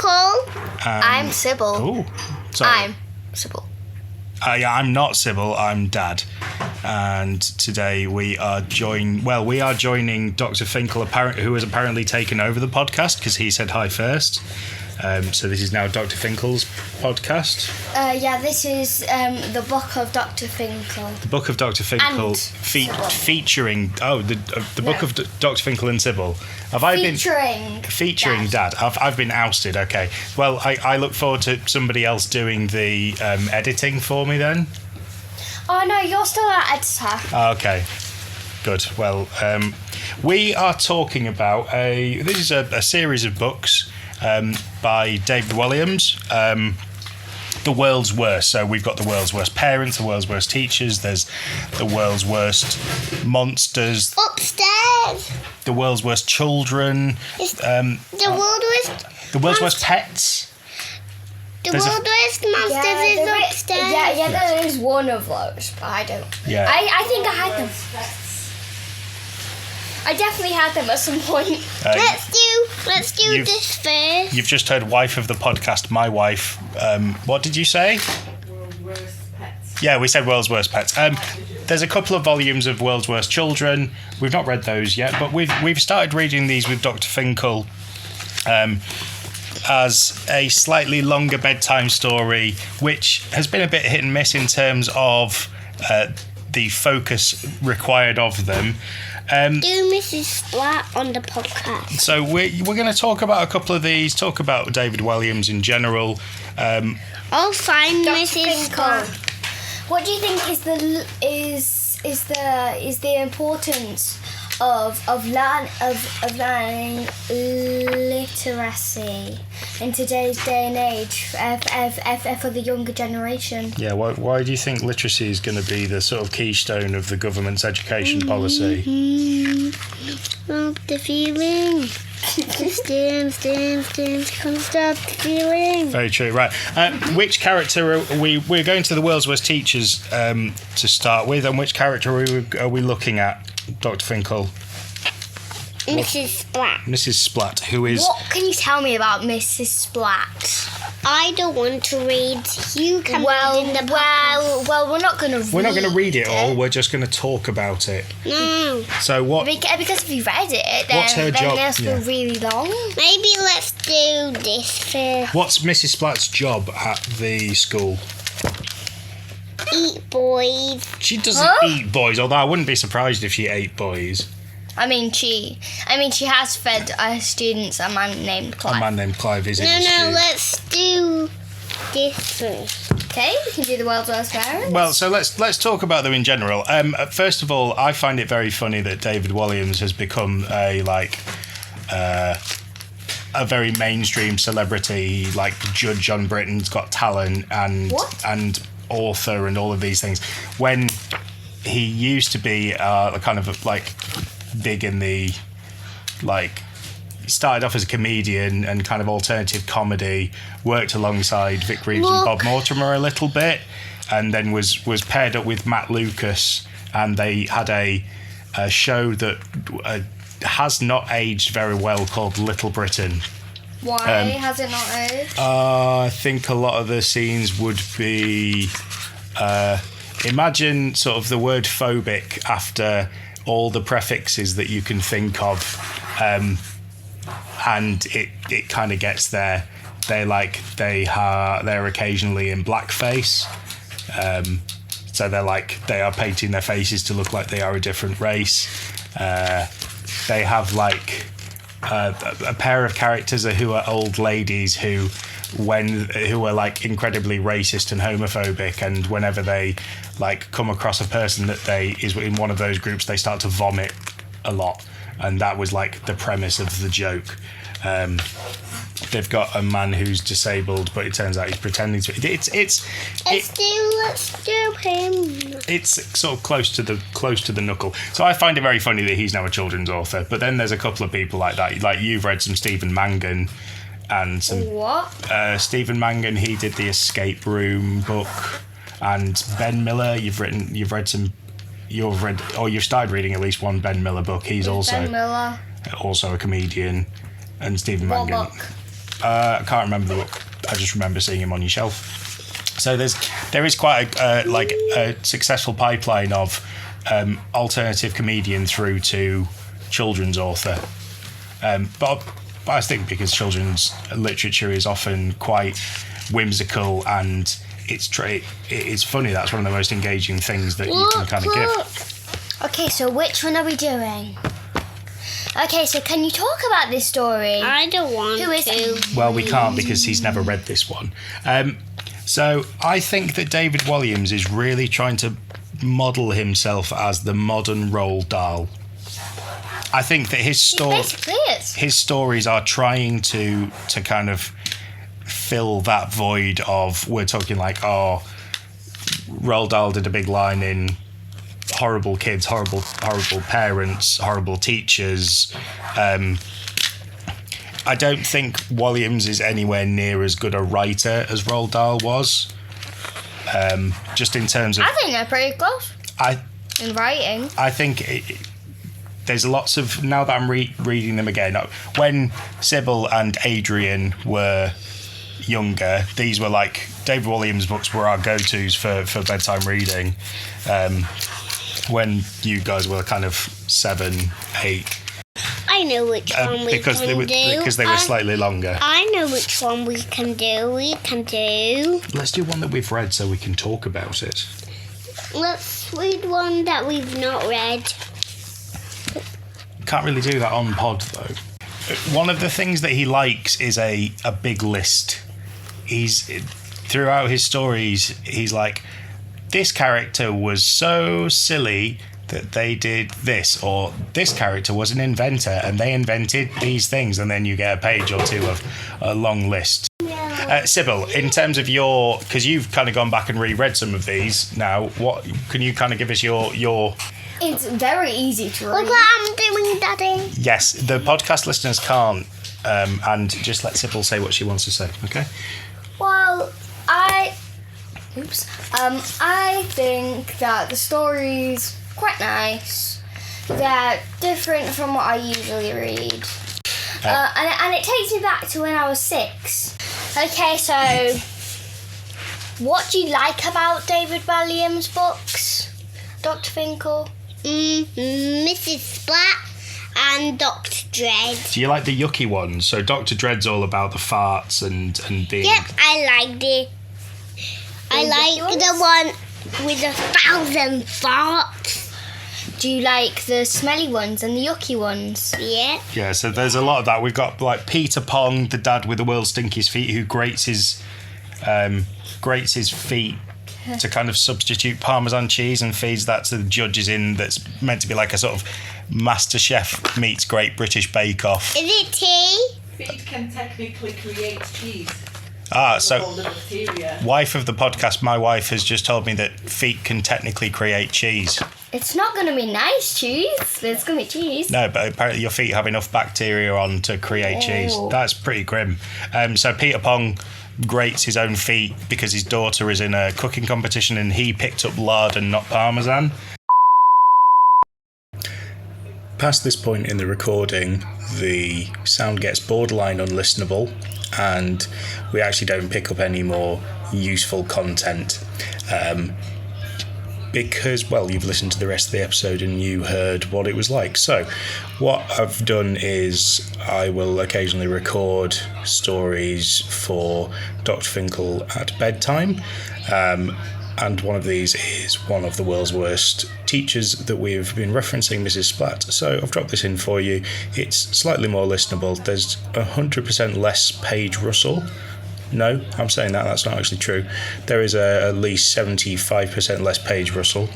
Finkel. I'm Sybil. Oh, sorry. I'm Sybil. Yeah, I'm not Sybil, I'm Dad. And today we are joining Dr. Finkel, who has apparently taken over the podcast because he said hi first. So this is now Dr. Finkel's podcast. Yeah, this is the book of Dr. Finkel. The book of Dr. Finkel featuring the book of Dr. Finkel and Sybil. Featuring Dad. I've been ousted. Okay. Well, I look forward to somebody else doing the editing for me then. Oh no, you're still our editor. Okay. Good. Well, we are talking about this is a series of books by David Williams. The World's Worst. So we've got the world's worst parents, the world's worst teachers, there's the world's worst monsters. Upstairs. The world's worst children. The world's worst pets. The world's worst monsters is upstairs. Yeah, there is one of those, but I don't. Yeah. I think I had them. I definitely had them at some point. Let's do this first. You've just heard wife of the podcast, my wife. What did you say? World's Worst Pets. Yeah, we said World's Worst Pets. There's a couple of volumes of World's Worst Children. We've not read those yet, but we've started reading these with Dr. Finkel as a slightly longer bedtime story, which has been a bit hit and miss in terms of the focus required of them. Do Mrs. Splat on the podcast. So we're going to talk about a couple of these, talk about David Williams in general. I'll find Mrs. Splat. What do you think is the importance of learning literacy in today's day and age for the younger generation? Yeah, why do you think literacy is going to be the sort of keystone of the government's education policy? The feeling. Can't stop the feeling. Very true, right. Which character we're going to the world's worst teachers to start with, and which character are we looking at, Dr. Finkel? Mrs. Splat. Mrs. Splat, who is... What can you tell me about Mrs. Splat? I don't want to read. You can read in the podcast. Well, we're not going to read it. We're not going to read it all, we're just going to talk about it. No. So what... Because if you read it, then, what's her job? Then it's really long. Maybe let's do this first. What's Mrs. Splat's job at the school? Eat boys. She doesn't eat boys, although I wouldn't be surprised if she ate boys. I mean, she has fed students a man named Clive. A man named Clive is No, let's do this first. Okay, we can do the world's worst parents. Well, so let's talk about them in general. First of all, I find it very funny that David Williams has become a very mainstream celebrity, like judge on Britain's Got Talent and author and all of these things. When he used to be kind of like big in the started off as a comedian and kind of alternative comedy, worked alongside Vic Reeves and Bob Mortimer a little bit, and then was paired up with Matt Lucas, and they had a show that has not aged very well called Little Britain. Why has it not aged? I think a lot of the scenes would be imagine sort of the word phobic after all the prefixes that you can think of, and it kind of gets there. They're occasionally in blackface, so they are painting their faces to look like they are a different race. They have a pair of characters who are old ladies who are like incredibly racist and homophobic, and whenever they come across a person that is in one of those groups, they start to vomit a lot, and that was the premise of the joke. They've got a man who's disabled, but it turns out he's pretending to. Let's do him. It's sort of close to the knuckle. So I find it very funny that he's now a children's author. But then there's a couple of people like that. Like you've read some Stephen Mangan, and some Stephen Mangan. He did the Escape Room book, and Ben Miller. You've started reading at least one Ben Miller book. He's also Ben Miller. Also a comedian, and Stephen Mangan. Book? I can't remember the book. I just remember seeing him on your shelf. So there is quite a successful pipeline of alternative comedian through to children's author. But I think because children's literature is often quite whimsical and it's funny, that's one of the most engaging things that you can kind of give. Okay, so which one are we doing? Okay, so can you talk about this story? I don't want to. Well, we can't because he's never read this one. So I think that David Williams is really trying to model himself as the modern Roald Dahl. I think that his stories are trying to kind of fill that void of, we're talking like, Roald Dahl did a big line in horrible kids, horrible parents, horrible teachers. I don't think Williams is anywhere near as good a writer as Roald Dahl was. Just in terms of... I think they're pretty close in writing. I think there's lots of... Now that I'm reading them again, when Sybil and Adrian were younger, these were like... David Williams books were our go-tos for bedtime reading. When you guys were kind of 7, 8... I know which one we can do. Because they were slightly longer. I know which one we can do. Let's do one that we've read so we can talk about it. Let's read one that we've not read. Can't really do that on pod, though. One of the things that he likes is a big list. Throughout his stories, he's like, this character was so silly that they did this, or this character was an inventor and they invented these things, and then you get a page or two of a long list. Sybil, in terms of because you've kind of gone back and reread some of these now, what can you kind of give us your... It's very easy to read. Look what I'm doing, Daddy. Yes, the podcast listeners can't, and just let Sybil say what she wants to say, okay? Well, I think that the story's quite nice. They're different from what I usually read. And it takes me back to when I was 6. Okay, so what do you like about David Williams' books, Dr. Finkel? Mrs. Splat and Dr. Dread. Do you like the yucky ones? So Dr. Dread's all about the farts and being... Yep, I liked it. I like the one with 1,000 farts. Do you like the smelly ones and the yucky ones? Yeah. Yeah, so there's a lot of that. We've got like Peter Pong, the dad with the world's stinkiest feet, who grates his feet to kind of substitute Parmesan cheese and feeds that to the judges that's meant to be like a sort of Master Chef meets Great British Bake Off. Is it tea? Feet can technically create cheese. So wife of the podcast, my wife has just told me that feet can technically create cheese. It's not going to be nice cheese. It's going to be cheese. No, but apparently your feet have enough bacteria on to create cheese. That's pretty grim. So Peter Pong grates his own feet because his daughter is in a cooking competition and he picked up lard and not Parmesan. Past this point in the recording, the sound gets borderline unlistenable and we actually don't pick up any more useful content. Because, well, you've listened to the rest of the episode and you heard what it was like. So what I've done is I will occasionally record stories for Dr. Finkel at bedtime. And one of these is one of the world's worst teachers that we've been referencing, Mrs. Splat. So I've dropped this in for you. It's slightly more listenable. There's 100% less page rustle. No, I'm saying that's not actually true. There is at least 75% less page rustle.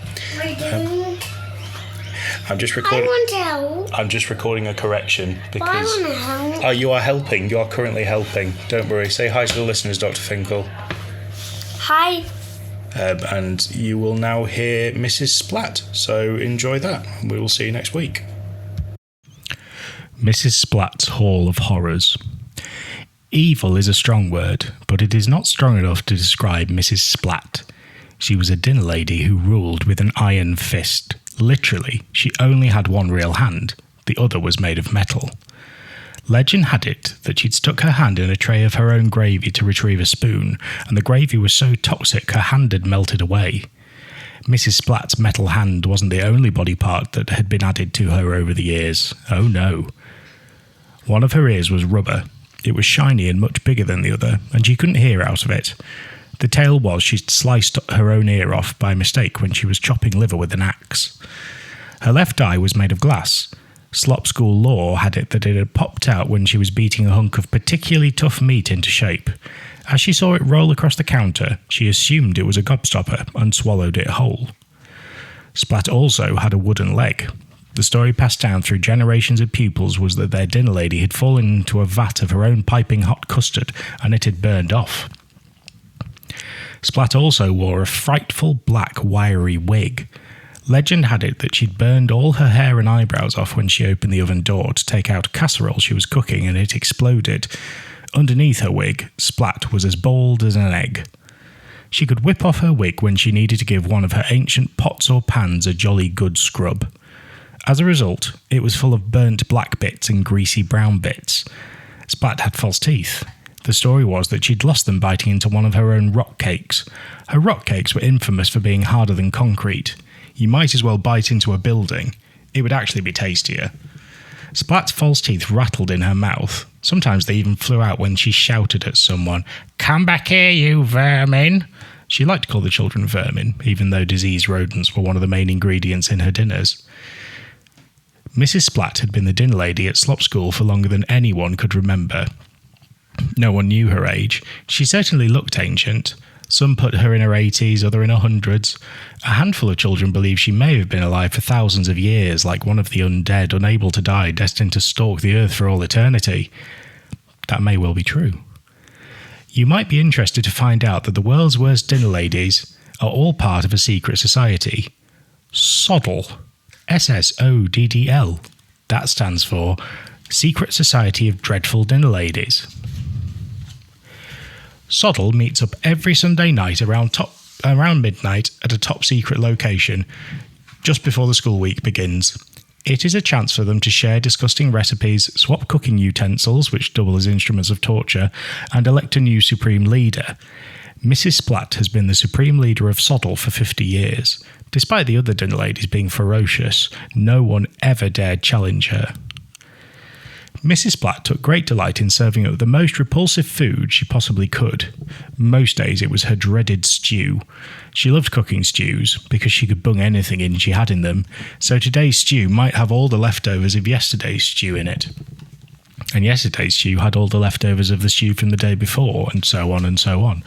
I'm just recording. I want to help. I'm just recording a correction because. I want to help. Oh, you are helping. You are currently helping. Don't worry. Say hi to the listeners, Dr. Finkel. Hi. And you will now hear Mrs. Splat. So enjoy that. We will see you next week. Mrs. Splat's Hall of Horrors. Evil is a strong word, but it is not strong enough to describe Mrs. Splat. She was a dinner lady who ruled with an iron fist. Literally, she only had one real hand. The other was made of metal. Legend had it that she'd stuck her hand in a tray of her own gravy to retrieve a spoon, and the gravy was so toxic her hand had melted away. Mrs. Splat's metal hand wasn't the only body part that had been added to her over the years. Oh no. One of her ears was rubber. It was shiny and much bigger than the other, and she couldn't hear out of it. The tale was she'd sliced her own ear off by mistake when she was chopping liver with an axe. Her left eye was made of glass. Slop School lore had it that it had popped out when she was beating a hunk of particularly tough meat into shape. As she saw it roll across the counter, she assumed it was a gobstopper and swallowed it whole. Splat also had a wooden leg. The story passed down through generations of pupils was that their dinner lady had fallen into a vat of her own piping hot custard and it had burned off. Splat also wore a frightful black wiry wig. Legend had it that she'd burned all her hair and eyebrows off when she opened the oven door to take out a casserole she was cooking and it exploded. Underneath her wig, Splat was as bald as an egg. She could whip off her wig when she needed to give one of her ancient pots or pans a jolly good scrub. As a result, it was full of burnt black bits and greasy brown bits. Splat had false teeth. The story was that she'd lost them biting into one of her own rock cakes. Her rock cakes were infamous for being harder than concrete. You might as well bite into a building. It would actually be tastier. Splat's false teeth rattled in her mouth. Sometimes they even flew out when she shouted at someone, "Come back here, you vermin!" She liked to call the children vermin, even though diseased rodents were one of the main ingredients in her dinners. Mrs. Splat had been the dinner lady at Slop School for longer than anyone could remember. No one knew her age. She certainly looked ancient. Some put her in her 80s, other in her hundreds. A handful of children believe she may have been alive for thousands of years, like one of the undead, unable to die, destined to stalk the earth for all eternity. That may well be true. You might be interested to find out that the world's worst dinner ladies are all part of a secret society. Soddle. SSODDL. That stands for Secret Society of Dreadful Dinner Ladies. Soddle meets up every Sunday night around midnight at a top-secret location just before the school week begins. It is a chance for them to share disgusting recipes, swap cooking utensils, which double as instruments of torture, and elect a new supreme leader. Mrs. Splat has been the supreme leader of Soddle for 50 years. Despite the other dinner ladies being ferocious, no one ever dared challenge her. Mrs. Splat took great delight in serving up the most repulsive food she possibly could. Most days it was her dreaded stew. She loved cooking stews because she could bung anything in she had in them, so today's stew might have all the leftovers of yesterday's stew in it. And yesterday's stew had all the leftovers of the stew from the day before, and so on and so on.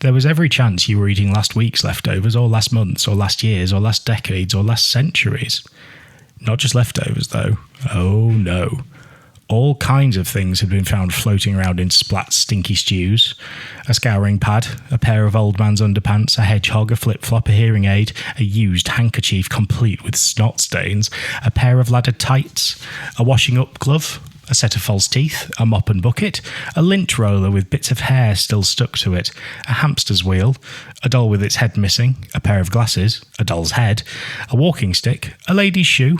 There was every chance you were eating last week's leftovers, or last month's, or last year's, or last decade's, or last century's. Not just leftovers, though. Oh, no. All kinds of things had been found floating around in Splat's stinky stews. A scouring pad, a pair of old man's underpants, a hedgehog, a flip-flop, a hearing aid, a used handkerchief complete with snot stains, a pair of ladder tights, a washing-up glove, a set of false teeth, a mop and bucket, a lint roller with bits of hair still stuck to it, a hamster's wheel, a doll with its head missing, a pair of glasses, a doll's head, a walking stick, a lady's shoe,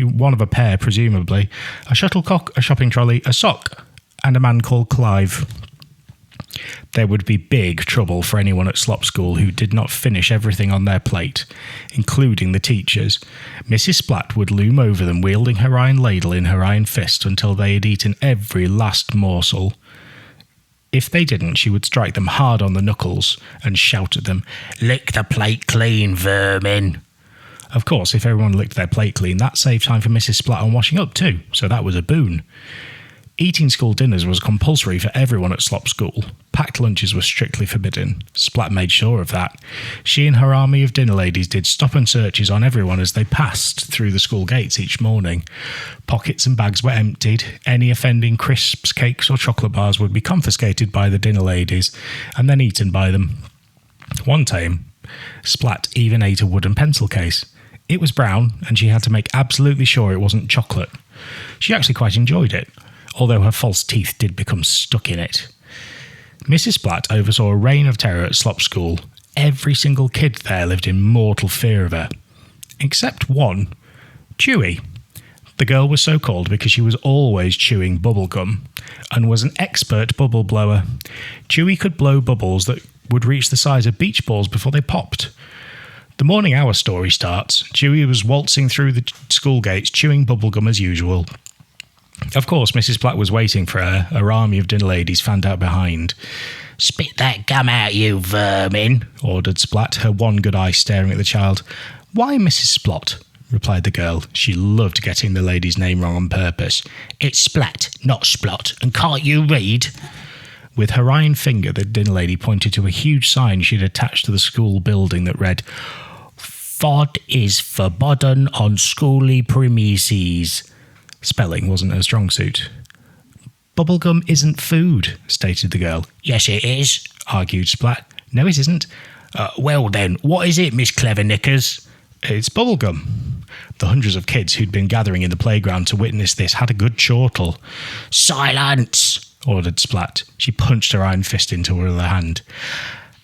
one of a pair presumably, a shuttlecock, a shopping trolley, a sock, and a man called Clive. There would be big trouble for anyone at Slop School who did not finish everything on their plate, including the teachers. Mrs. Splat would loom over them, wielding her iron ladle in her iron fist until they had eaten every last morsel. If they didn't, she would strike them hard on the knuckles and shout at them, "Lick the plate clean, vermin!" Of course, if everyone licked their plate clean, that saved time for Mrs. Splat on washing up too, so that was a boon. Eating school dinners was compulsory for everyone at Slop School. Packed lunches were strictly forbidden. Splat made sure of that. She and her army of dinner ladies did stop and searches on everyone as they passed through the school gates each morning. Pockets and bags were emptied. Any offending crisps, cakes or chocolate bars would be confiscated by the dinner ladies and then eaten by them. One time, Splat even ate a wooden pencil case. It was brown and she had to make absolutely sure it wasn't chocolate. She actually quite enjoyed it, although her false teeth did become stuck in it. Mrs. Splat oversaw a reign of terror at Slop School. Every single kid there lived in mortal fear of her. Except one, Chewy. The girl was so called because she was always chewing bubble gum and was an expert bubble blower. Chewie could blow bubbles that would reach the size of beach balls before they popped. The morning hour story starts. Chewie was waltzing through the school gates, chewing bubblegum as usual. Of course, Mrs. Splat was waiting for her. Her army of dinner ladies fanned out behind. "Spit that gum out, you vermin," ordered Splat, her one good eye staring at the child. "Why, Mrs. Splat?" replied the girl. She loved getting the lady's name wrong on purpose. "It's Splat, not Splot, and can't you read?" With her iron finger, the dinner lady pointed to a huge sign she'd attached to the school building that read, "Fod is forbidden on schooly premises." Spelling wasn't her strong suit. "Bubblegum isn't food," stated the girl. "Yes, it is," argued Splat. "No, it isn't." Well then, what is it, Miss Clever Knickers?" "It's bubblegum." The hundreds of kids who'd been gathering in the playground to witness this had a good chortle. "Silence!" ordered Splat. She punched her iron fist into her other hand.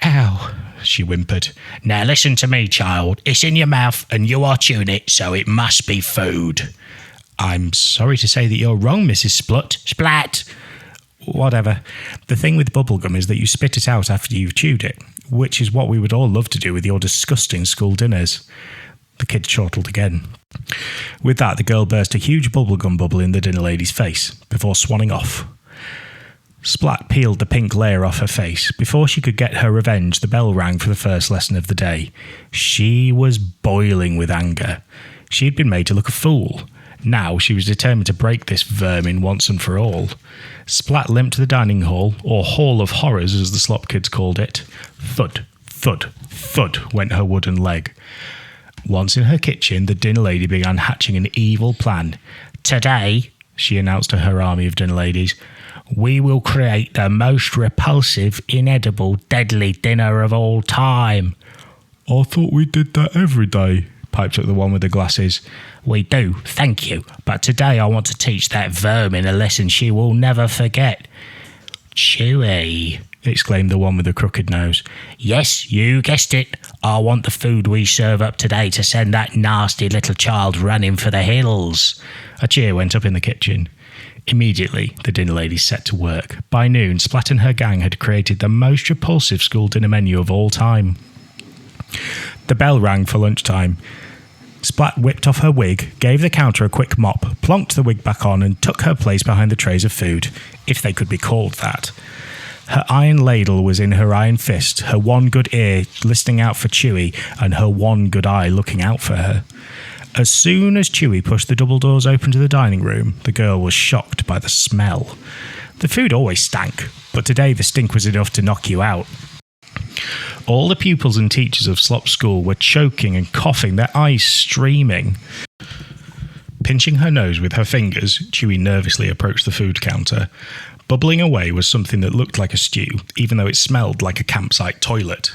"Ow," she whimpered. "Now listen to me, child. It's in your mouth and you are chewing it, so it must be food." "I'm sorry to say that you're wrong, Mrs. Splat. Whatever. The thing with bubblegum is that you spit it out after you've chewed it, which is what we would all love to do with your disgusting school dinners." The kid chortled again. With that, the girl burst a huge bubblegum bubble in the dinner lady's face, before swanning off. Splat peeled the pink layer off her face. Before she could get her revenge, the bell rang for the first lesson of the day. She was boiling with anger. She had been made to look a fool. Now she was determined to break this vermin once and for all. Splat limped to the dining hall, or Hall of Horrors as the slop kids called it. Thud, thud, thud went her wooden leg. Once in her kitchen, the dinner lady began hatching an evil plan. "Today," she announced to her army of dinner ladies, "we will create the most repulsive, inedible, deadly dinner of all time." "I thought we did that every day," piped up the one with the glasses. "We do, thank you, but today I want to teach that vermin a lesson she will never forget." "Chewie," exclaimed the one with the crooked nose. "Yes, you guessed it. I want the food we serve up today to send that nasty little child running for the hills." A cheer went up in the kitchen. Immediately, the dinner ladies set to work. By noon, Splat and her gang had created the most repulsive school dinner menu of all time. The bell rang for lunchtime. Splat whipped off her wig, gave the counter a quick mop, plonked the wig back on, and took her place behind the trays of food, if they could be called that. Her iron ladle was in her iron fist, her one good ear listening out for Chewie, and her one good eye looking out for her. As soon as Chewie pushed the double doors open to the dining room, the girl was shocked by the smell. The food always stank, but today the stink was enough to knock you out. All the pupils and teachers of Slop School were choking and coughing, their eyes streaming. Pinching her nose with her fingers, Chewie nervously approached the food counter. Bubbling away was something that looked like a stew, even though it smelled like a campsite toilet.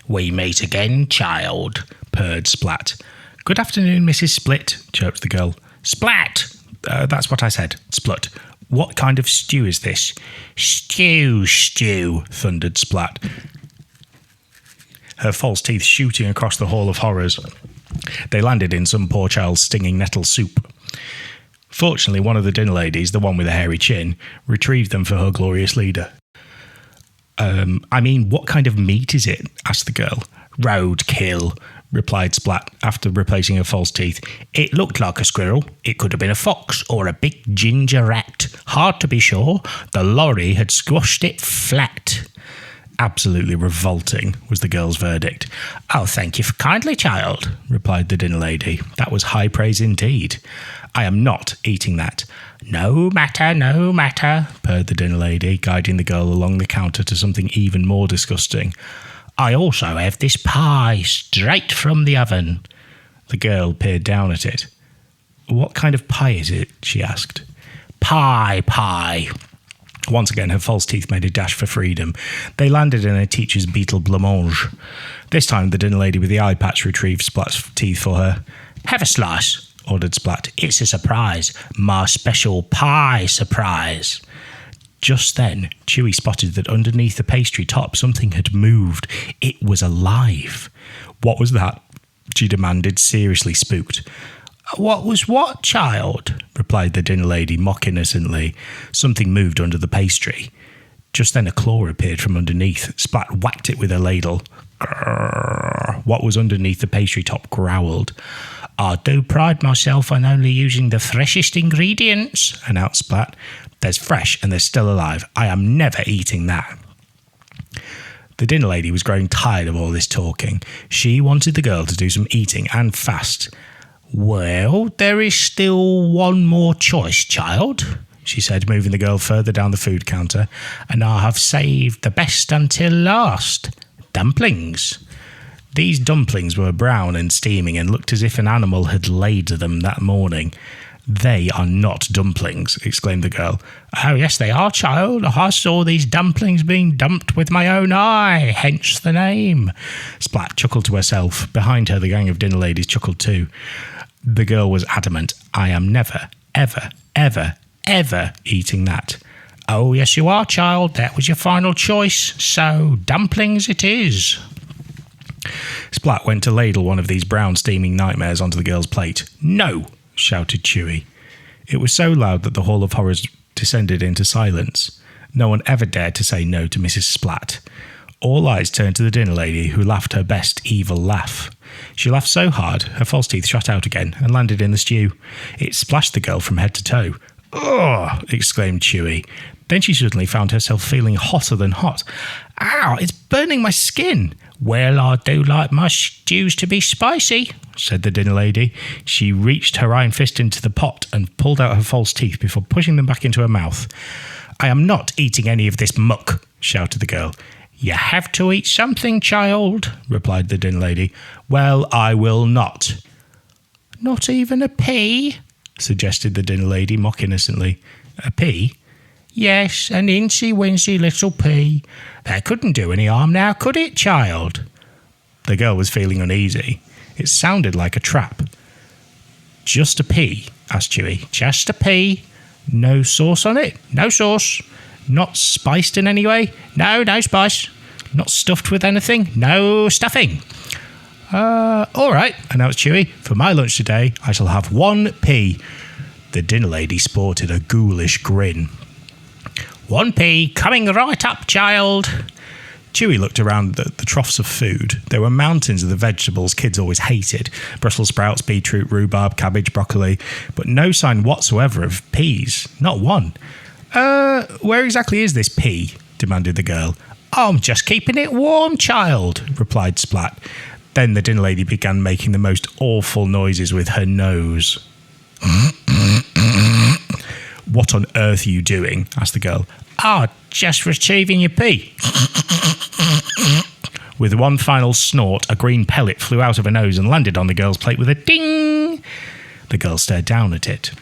"We meet again, child," purred Splat. "Good afternoon, Mrs. Split," chirped the girl. "Splat!" That's what I said, Splut. "What kind of stew is this?" Stew, thundered Splat, her false teeth shooting across the Hall of Horrors. They landed in some poor child's stinging nettle soup. Fortunately, one of the dinner ladies, the one with a hairy chin, retrieved them for her glorious leader. I mean, what kind of meat is it?" asked the girl. "Roadkill," replied Splat, after replacing her false teeth. "It looked like a squirrel. It could have been a fox or a big ginger rat. Hard to be sure. The lorry had squashed it flat." "Absolutely revolting," was the girl's verdict. "Oh, thank you kindly, child," replied the dinner lady. That was high praise indeed. "I am not eating that." No matter, purred the dinner lady, guiding the girl along the counter to something even more disgusting. "I also have this pie, straight from the oven." The girl peered down at it. "What kind of pie is it?" she asked. Pie. Once again, her false teeth made a dash for freedom. They landed in a teacher's beetle blancmange. This time, the dinner lady with the eye patch retrieved Splat's teeth for her. "Have a slice," ordered Splat. "It's a surprise. My special pie surprise." Just then, Chewie spotted that underneath the pastry top something had moved. It was alive. "What was that?" she demanded, seriously spooked. What was what, child? Replied the dinner lady mock innocently. Something moved under the pastry. Just then a claw appeared from underneath. Splat whacked it with a ladle. Grrr. What was underneath the pastry top growled. I do pride myself on only using the freshest ingredients, announced Splat. There's fresh and there's still alive. I am never eating that. The dinner lady was growing tired of all this talking. She wanted the girl to do some eating and fast. Well, there is still one more choice, child, she said, moving the girl further down the food counter, and I have saved the best until last. Dumplings. These dumplings were brown and steaming and looked as if an animal had laid them that morning. They are not dumplings, exclaimed the girl. Oh, yes, they are, child. I saw these dumplings being dumped with my own eye, hence the name. Splat chuckled to herself. Behind her, the gang of dinner ladies chuckled too. The girl was adamant. I am never, ever, ever, ever eating that. Oh, yes, you are, child. That was your final choice. So, dumplings it is. Splat went to ladle one of these brown steaming nightmares onto the girl's plate. No! Shouted Chewy. It was so loud that the Hall of Horrors descended into silence. No one ever dared to say no to Mrs. Splat. All eyes turned to the dinner lady, who laughed her best evil laugh. She laughed so hard, her false teeth shot out again and landed in the stew. It splashed the girl from head to toe. Ugh! Exclaimed Chewy. Then she suddenly found herself feeling hotter than hot. Ow! It's burning my skin! Well, I do like my stews to be spicy, said the dinner lady. She reached her iron fist into the pot and pulled out her false teeth before pushing them back into her mouth. I am not eating any of this muck, shouted the girl. You have to eat something, child, replied the dinner lady. Well, I will not. Not even a pea, suggested the dinner lady mock innocently. A pea? Yes, an incy-wincy little pea. That couldn't do any harm now, could it, child? The girl was feeling uneasy. It sounded like a trap. Just a pea? Asked Chewy. Just a pea. No sauce on it? No sauce. Not spiced in any way? No, no spice. Not stuffed with anything? No stuffing. All right, announced Chewy. For my lunch today, I shall have one pea. The dinner lady sported a ghoulish grin. One pea, coming right up, child. Chewy looked around the troughs of food. There were mountains of the vegetables kids always hated. Brussels sprouts, beetroot, rhubarb, cabbage, broccoli. But no sign whatsoever of peas. Not one. Where exactly is this pea? Demanded the girl. I'm just keeping it warm, child, replied Splat. Then the dinner lady began making the most awful noises with her nose. What on earth are you doing? Asked the girl. Just retrieving your pea. With one final snort, a green pellet flew out of her nose and landed on the girl's plate with a ding. The girl stared down at it.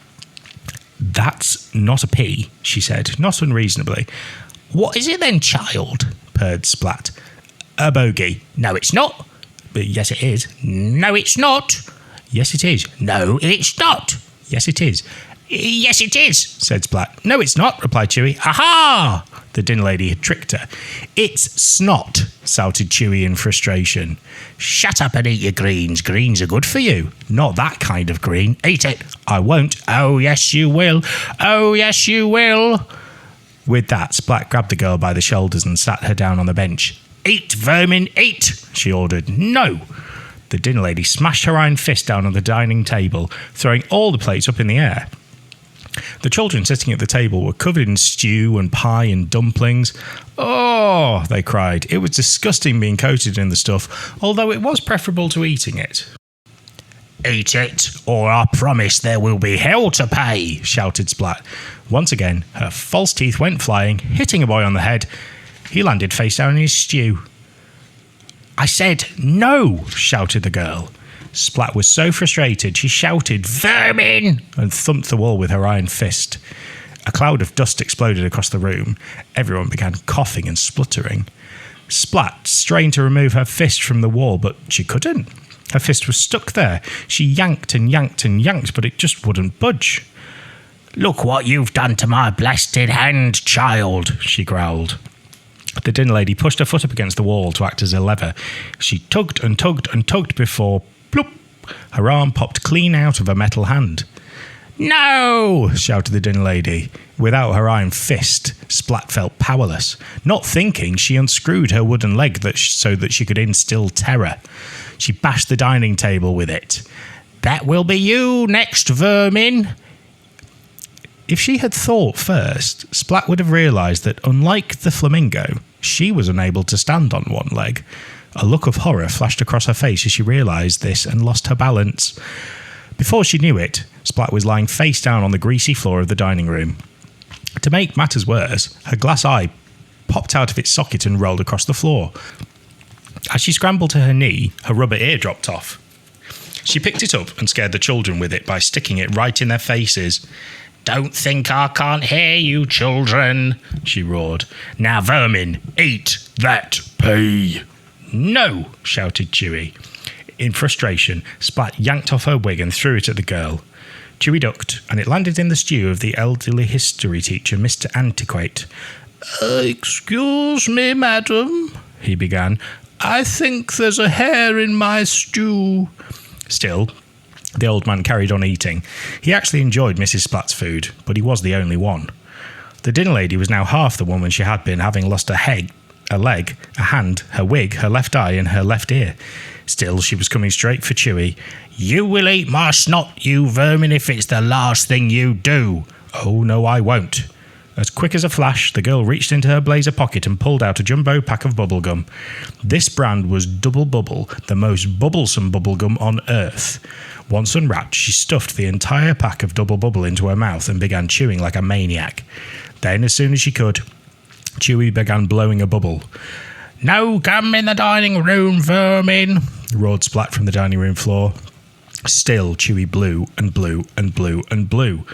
That's not a pea, she said, not unreasonably. What is it then, child? Purred Splat. A bogey. No, it's not. But yes, it is. No, it's not. Yes, it is. No, it's not. Yes, it is. Yes, it is, said Splat. No, it's not, replied Chewy. Aha! The dinner lady had tricked her. It's snot, shouted Chewy in frustration. Shut up and eat your greens. Greens are good for you. Not that kind of green. Eat it. I won't. Oh, yes, you will. Oh, yes, you will. With that, Splat grabbed the girl by the shoulders and sat her down on the bench. Eat, vermin, eat, she ordered. No. The dinner lady smashed her iron fist down on the dining table, throwing all the plates up in the air. The children sitting at the table were covered in stew and pie and dumplings. Oh, they cried. It was disgusting being coated in the stuff, although it was preferable to eating it. Eat it, or I promise there will be hell to pay, shouted Splat. Once again, her false teeth went flying, hitting a boy on the head. He landed face down in his stew. I said no, shouted the girl. Splat was so frustrated she shouted, vermin, and thumped the wall with her iron fist. A cloud of dust exploded across the room. Everyone began coughing and spluttering. Splat strained to remove her fist from the wall, but she couldn't. Her fist was stuck there. She yanked and yanked and yanked, but it just wouldn't budge. Look what you've done to my blasted hand, child, she growled. The dinner lady pushed her foot up against the wall to act as a lever. She tugged and tugged and tugged before, bloop, Her arm popped clean out of her metal hand. "No!" shouted the dinner lady. Without her iron fist, Splat felt powerless. Not thinking, she unscrewed her wooden leg so that she could instill terror. She bashed the dining table with it. "That will be you next, vermin!" If she had thought first, Splat would have realised that, unlike the flamingo, she was unable to stand on one leg. A look of horror flashed across her face as she realised this and lost her balance. Before she knew it, Splat was lying face down on the greasy floor of the dining room. To make matters worse, her glass eye popped out of its socket and rolled across the floor. As she scrambled to her knee, her rubber ear dropped off. She picked it up and scared the children with it by sticking it right in their faces. "Don't think I can't hear you, children," she roared. "Now, vermin, eat that pea." "No!" shouted Chewie. In frustration, Splat yanked off her wig and threw it at the girl. Chewie ducked, and it landed in the stew of the elderly history teacher, Mr. Antiquate. "Excuse me, madam," he began. "I think there's a hair in my stew." Still, the old man carried on eating. He actually enjoyed Mrs. Splat's food, but he was the only one. The dinner lady was now half the woman she had been, having lost a leg, a hand, her wig, her left eye, and her left ear. Still, she was coming straight for Chewie. "You will eat my snot, you vermin, if it's the last thing you do." "Oh, no, I won't." As quick as a flash, the girl reached into her blazer pocket and pulled out a jumbo pack of bubblegum. This brand was Double Bubble, the most bubblesome bubblegum on earth. Once unwrapped, she stuffed the entire pack of Double Bubble into her mouth and began chewing like a maniac. Then, as soon as she could, Chewie began blowing a bubble. "No gum in the dining room, vermin!" roared Splat from the dining room floor. Still, Chewie blew and blew and blew and blew.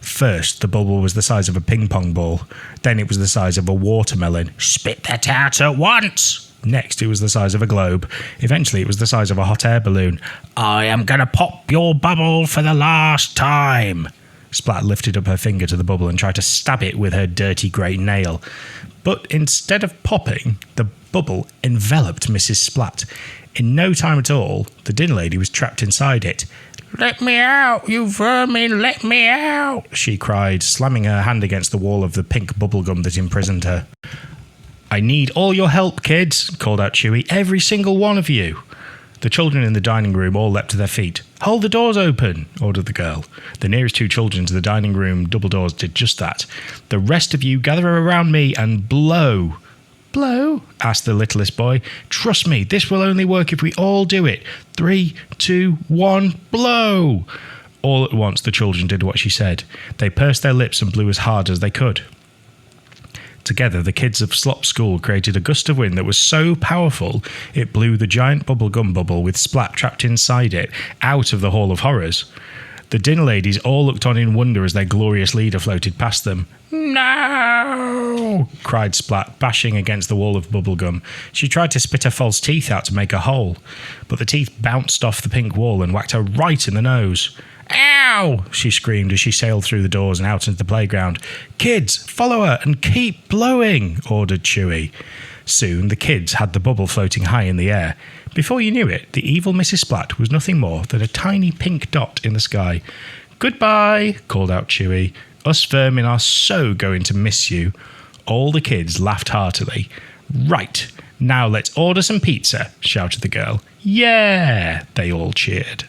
First, the bubble was the size of a ping-pong ball. Then it was the size of a watermelon. "Spit that out at once!" Next, it was the size of a globe. Eventually, it was the size of a hot air balloon. "I am going to pop your bubble for the last time." Splat lifted up her finger to the bubble and tried to stab it with her dirty grey nail. But instead of popping, the bubble enveloped Mrs. Splat. In no time at all, the dinner lady was trapped inside it. "Let me out, you vermin, let me out," she cried, slamming her hand against the wall of the pink bubblegum that imprisoned her. "I need all your help, kids," called out Chewie. "Every single one of you." The children in the dining room all leapt to their feet. "Hold the doors open," ordered the girl. The nearest two children to the dining room double doors did just that. "The rest of you gather around me and blow." "Blow?" asked the littlest boy. "Trust me, this will only work if we all do it. 3, 2, 1, blow!" All at once the children did what she said. They pursed their lips and blew as hard as they could. Together, the kids of Slop School created a gust of wind that was so powerful it blew the giant bubblegum bubble with Splat trapped inside it out of the Hall of Horrors. The dinner ladies all looked on in wonder as their glorious leader floated past them. "No!" cried Splat, bashing against the wall of bubblegum. She tried to spit her false teeth out to make a hole, but the teeth bounced off the pink wall and whacked her right in the nose. "Ow!" she screamed as she sailed through the doors and out into the playground. "Kids, follow her and keep blowing," ordered Chewie. Soon the kids had the bubble floating high in the air. Before you knew it, the evil Mrs. Splat was nothing more than a tiny pink dot in the sky. "Goodbye," called out Chewie. "Us vermin are so going to miss you." All the kids laughed heartily. "Right, now let's order some pizza," shouted the girl. "Yeah!" they all cheered.